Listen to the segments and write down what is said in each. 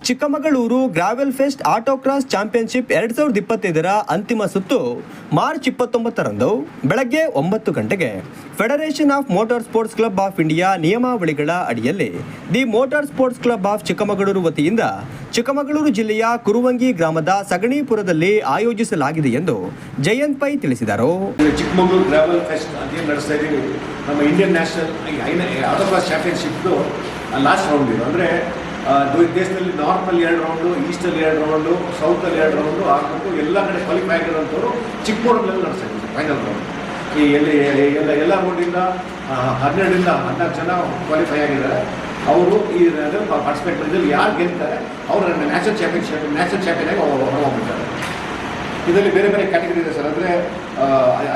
Chikkamagaluru gravel fest autocross championship 2025ರ ಅಂತಿಮ ಸುತ್ತು ಮಾರ್ಚ್ 29ರಂದು ಬೆಳಗ್ಗೆ 9 ಗಂಟೆಗೆ federation of motor sports club of India ನಿಯಮಾವಳಿಗಳ ಅಡಿಯಲ್ಲಿ the motor sports club of Chikkamagaluru ವತಿಯಿಂದ ಚಿಕ್ಕಮಗಳೂರು ಜಿಲ್ಲೆಯ ಕುರುವಂಗಿ ಗ್ರಾಮದ ಸಗಣಿಪುರದಲ್ಲಿ ಆಯೋಜಿಸಲಾಗಿದೆ ಎಂದು ಜಯಂತ್ ಪೈ ತಿಳಿಸಿದರು. ಚಿಕ್ಕಮಗಳೂರು ಗ್ರಾವೆಲ್ ಫೆಸ್ಟ್ ಅದೇನು ನಡೆಸ್ತಾ ಇದ್ದೀವಿ, ನಮ್ಮ Indian national autocross championship last round ಇದು. ಅಂದರೆ ದೇಶದಲ್ಲಿ ನಾರ್ತಲ್ಲಿ 2 ರೌಂಡು, ಈಸ್ಟಲ್ಲಿ 2 ರೌಂಡು, ಸೌತಲ್ಲಿ 2 ರೌಂಡು ಆಗ್ಬಿಟ್ಟು ಎಲ್ಲ ಕಡೆ ಕ್ವಾಲಿಫೈ ಆಗಿರೋಂಥವ್ರು ಚಿಕ್ಕಮಗಳೂರಲ್ಲಿ ನಡೆಸ್ತಾ ಇದ್ದೀವಿ ಫೈನಲ್ ರೌಂಡ್. ಈ ಎಲ್ಲ ರೌಂಡಿಂದ 12ರಿಂದ 14 ಜನ ಕ್ವಾಲಿಫೈ ಆಗಿದ್ದಾರೆ. ಅವರು ಈ ಪಾರ್ಟಿಸಿಪೇಟ್ ಮಾಡಿದಲ್ಲಿ ಯಾರು ಗೆಲ್ತಾರೆ ಅವರು ನ್ಯಾಷನಲ್ ಚಾಂಪಿಯನ್ ಆಗಿ ಹೋಗ್ಬಿಡ್ತಾರೆ. ಇದರಲ್ಲಿ ಬೇರೆ ಬೇರೆ ಕ್ಯಾಟಗರಿ ಇದೆ ಸರ್. ಅಂದರೆ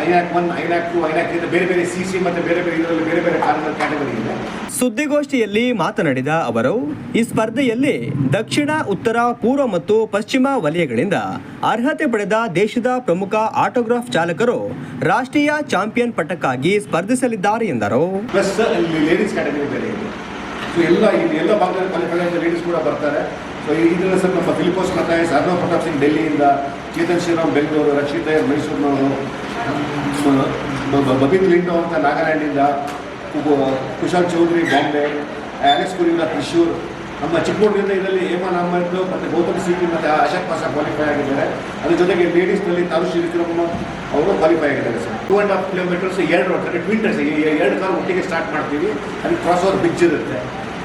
ಐನ್ಯಾಕ್ 1, ಐನ್ಯಾಕ್ 2, ಐನ್ಯಾಕ್ 3 ಬೇರೆ ಬೇರೆ CC ಮತ್ತು ಬೇರೆ ಇದರಲ್ಲಿ ಬೇರೆ ಬೇರೆ ಕ್ಯಾಟಗರಿ ಇದೆ. ಸುದ್ದಿಗೋಷ್ಠಿಯಲ್ಲಿ ಮಾತನಾಡಿದ ಅವರು, ಈ ಸ್ಪರ್ಧೆಯಲ್ಲಿ ದಕ್ಷಿಣ, ಉತ್ತರ, ಪೂರ್ವ ಮತ್ತು ಪಶ್ಚಿಮ ವಲಯಗಳಿಂದ ಅರ್ಹತೆ ಪಡೆದ ದೇಶದ ಪ್ರಮುಖ ಆಟೋಗ್ರಾಫ್ ಚಾಲಕರು ರಾಷ್ಟ್ರೀಯ ಚಾಂಪಿಯನ್ ಪಟ್ಟಕ್ಕಾಗಿ ಸ್ಪರ್ಧಿಸಲಿದ್ದಾರೆ ಎಂದರು. ಪ್ಲಸ್ ಲೇಡೀಸ್ ಕ್ಯಾಟಗರಿ ಬೇರೆ ಇದೆ. ಸೊ ಎಲ್ಲ ಭಾಗದಲ್ಲಿ ಕ್ವಾಲಿಫೈ ಲೇಡೀಸ್ ಕೂಡ ಬರ್ತಾರೆ. ಸೊ ಇದರಲ್ಲಿ ಸರ್ ನಮ್ಮ ಫಿಲಿಪೋಸ್ ಮತಾಯಸ್, ಅರ್ನವ್ ಪ್ರತಾಪ್ ಸಿಂಗ್ ಡೆಲ್ಲಿಯಿಂದ, ಚೇತನ್ ಶ್ರೀರಾಮ್ ಬೆಂಗಳೂರು, ರಕ್ಷಿತ್ ಅಯ್ಯರ್ ಮೈಸೂರಿನವರು, ಬಬಿತ್ ಲಿಂಡೋ ಅಂತ ನಾಗಾಲ್ಯಾಂಡಿಂದ, ಕುಶಾಲ್ ಚೌಧರಿ ಬಾಂಬೆ, ಅಲೆಕ್ಸ್ ಕುರಿನ ತ್ರಿಶೂರ್, ನಮ್ಮ ಚಿಕ್ಕಮಗಳೂರಿಂದ ಇದರಲ್ಲಿ ಹೇಮನ್ ಅಹಮದ್ ಮತ್ತು ಗೌತಮ್ ಸಿಂಗ್ ಮತ್ತು ಅಶೋಕ್ ಪಾಸ ಕ್ವಾಲಿಫೈ ಆಗಿದ್ದಾರೆ. ಅದ್ರ ಜೊತೆಗೆ ಲೇಡೀಸ್ನಲ್ಲಿ ತಾರು ಶ್ರೀರಾಮ್ ಅವರು ಕ್ವಾಲಿಫೈ ಆಗಿದ್ದಾರೆ ಸರ್. 2.5 ಕಿಲೋಮೀಟರ್ಸ್ 2 ರೋಡ್ ಅಂದರೆ ಟ್ವಿಂಟರ್ಸ್ 2 ಕಾರ್ ಒಟ್ಟಿಗೆ ಸ್ಟಾರ್ಟ್ ಮಾಡ್ತೀವಿ. ಅದಕ್ಕೆ ಕ್ರಾಸ್ ಓವರ್ ಬ್ರಿಡ್ಜ್ ಇರುತ್ತೆ.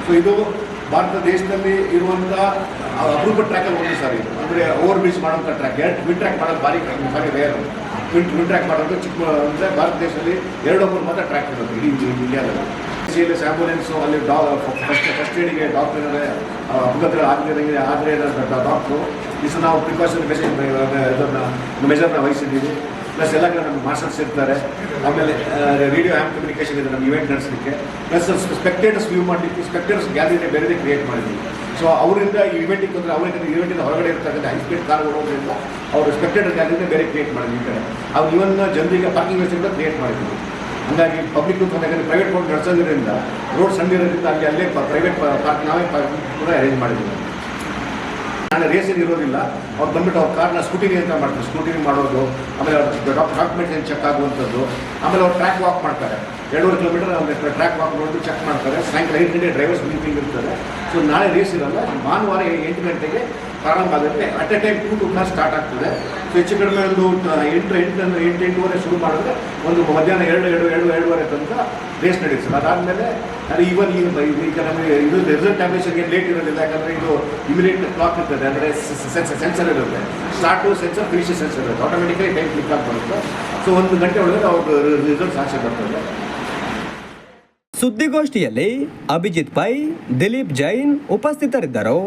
ಸೊ ಇದು ಭಾರತ ದೇಶದಲ್ಲಿ ಇರುವಂಥ ಅಪರೂಪ ಟ್ರ್ಯಾಕಲ್ಲಿ ಒಂದು ಸರ್ ಇದು. ಅಂದರೆ ಓವರ್ ಬ್ರಿಡ್ಜ್ ಮಾಡೋಂಥ ಟ್ರ್ಯಾಕ್. ಟ್ವಿನ್ ಟ್ರ್ಯಾಕ್ ಮಾಡೋದು ಭಾರಿ ರೇರು. ಟ್ವಿನ್ ಟ್ರ್ಯಾಕ್ ಮಾಡೋದು ಅಂದರೆ ಭಾರತ ದೇಶದಲ್ಲಿ 2 ಮಾತ್ರ ಟ್ರ್ಯಾಕ್ ಇರುತ್ತೆ ಇಡೀ ಇಂಡಿಯಾದಲ್ಲಿ. CLS ಆ್ಯಂಬುಲೆನ್ಸು ಅಲ್ಲಿ ಫಸ್ಟ್ ಏಡಿಗೆ ಡಾಕ್ಟರ್ ಇದ್ದಾರೆ, ಅಪಘಾತ ಆದರೆ ಡಾಕ್ಟ್ರು. ಇಷ್ಟು ನಾವು ಪ್ರಿಕಾಷನ್ ಮೆಜರ್ನ ವಹಿಸಿದ್ದೀವಿ. ಪ್ಲಸ್ ಎಲ್ಲ ಕಡೆ ನಮ್ಮ ಮಾರ್ಷಲ್ಸ್ ಇರ್ತಾರೆ. ಆಮೇಲೆ ರೇಡಿಯೋ ಆ್ಯಮ್ ಕಮ್ಯುನಿಕೇಷನ್ ಇದೆ ನಮ್ಮ ಇವೆಂಟ್ ನಡೆಸಲಿಕ್ಕೆ. ಪ್ಲಸ್ ಸ್ಪೆಕ್ಟೇಟರ್ಸ್ ವ್ಯೂ ಮಾಡಲಿಕ್ಕೆ ಸ್ಪೆಕ್ಟೇಟರ್ಸ್ ಗ್ಯಾಲರಿನೇ ಬೇರೆ ಕ್ರಿಯೇಟ್ ಮಾಡಿದ್ವಿ. ಸೊ ಅವರಿಂದ ಈ ಇವೆಂಟಿಗೆ ಬಂದರೆ ಅವರಿಂದ ಇವೆಂಟಿಂದ ಹೊರಗಡೆ ಇರ್ತಕ್ಕಂಥ ಹೈಸ್ಪೀಡ್ ಕಾರ್ ಓಡೋದ್ರಿಂದ ಅವರು ಸ್ಪೆಕ್ಟೇಟರ್ ಗ್ಯಾಲರಿನೇ ಬೇರೆ ಕ್ರಿಯೇಟ್ ಮಾಡಿದ್ವಿ. ಈ ಕಡೆ ಅವ್ರು ಇವನ್ ಜನರಿಗೆ ಪಾರ್ಕಿಂಗ್ ವ್ಯವಸ್ಥೆ ಕೂಡ ಕ್ರಿಯೇಟ್ ಮಾಡಿದ್ವಿ. ಹಾಗಾಗಿ ಪಬ್ಲಿಕ್ ಯಾಕಂದರೆ ಪ್ರೈವೇಟ್ ರೋಡ್ ನಡೆಸೋದ್ರಿಂದ ರೋಡ್ ಸಣ್ಣ ಇರೋದ್ರಿಂದ ಅಲ್ಲೇ ಪ್ರೈವೇಟ್ ಪಾರ್ಕ್ ನಾವೇ ಕೂಡ ಅರೇಂಜ್ ಮಾಡಿದ್ವಿ. ನಾಳೆ ರೇಸಲ್ಲಿ ಇರೋದಿಲ್ಲ. ಅವ್ರು ಬಂದ್ಬಿಟ್ಟು ಅವ್ರ ಕಾರ್ನ ಸ್ಕೂಟಿನಿ ಅಂತ ಮಾಡ್ತಾರೆ. ಸ್ಕೂಟಿನಿ ಮಾಡೋದು, ಆಮೇಲೆ ಅವ್ರ ಡಾಕ್ಯುಮೆಂಟ್ಸ್ ಏನು ಚೆಕ್ ಆಗುವಂಥದ್ದು, ಆಮೇಲೆ ಅವ್ರು ಟ್ರ್ಯಾಕ್ ವಾಕ್ ಮಾಡ್ತಾರೆ. 2.5 ಕಿಲೋಮೀಟರ್ ಅವ್ರು ಟ್ರ್ಯಾಕ್ ವಾಕ್ ಮಾಡೋದು ಚೆಕ್ ಮಾಡ್ತಾರೆ. ಸಾಯಂಕಾಲ 5 ಗಂಟೆ ಡ್ರೈವರ್ಸ್ ಮೀಟಿಂಗ್ ಇರ್ತದೆ. ಸೊ ನಾಳೆ ರೇಸ್ ಇರಲ್ಲ. ಭಾನುವಾರ 8 ಗಂಟೆಗೆ ಪ್ರಾರಂಭ ಆಗುತ್ತೆ. At A time 2 to 4 start ಆಗ್ತದೆ. ಸೊ ಹೆಚ್ಚು ಕಡಿಮೆ ಒಂದು 8-8:30 ಶುರು ಮಾಡಿದ್ರೆ ಒಂದು ಮಧ್ಯಾಹ್ನ 2-2:30 ತನಕ ರೇಸ್ ನಡೆಯುತ್ತೆ. ಅದಾದಮೇಲೆ ಅದು ಈಗ ನಮಗೆ ಇದು ರಿಸಲ್ಟ್ ಟ್ಯಾಬ್ಲೇಷನ್ಗೆ ಲೇಟ್ ಇರೋದಿಲ್ಲ. ಯಾಕಂದರೆ ಇದು ಇಮಿಡಿಯೇಟ್ ಕ್ಲಾಕ್ ಇರ್ತದೆ. ಅಂದರೆ ಸೆನ್ಸರ್ ಇರುತ್ತೆ. ಸ್ಟಾರ್ಟು ಸೆನ್ಸರ್, ಫಿನಿಶ್ ಸೆನ್ಸರ್ ಇರುತ್ತೆ. ಆಟೋಮೆಟಿಕಲಿ ಟೈಮ್ ಕ್ಲಿಕ್ ಆಗಿ ಬರುತ್ತೆ. ಸೊ 1 ಗಂಟೆ ಒಳಗೆ ಅವ್ರ ರಿಸಲ್ಟ್ ಸಾಕ್ಷಿ ಬರ್ತದೆ. ಸುದ್ದಿಗೋಷ್ಠಿಯಲ್ಲಿ ಅಭಿಜಿತ್ ಪೈ, ದಿಲೀಪ್ ಜೈನ್ ಉಪಸ್ಥಿತರಿದ್ದರು.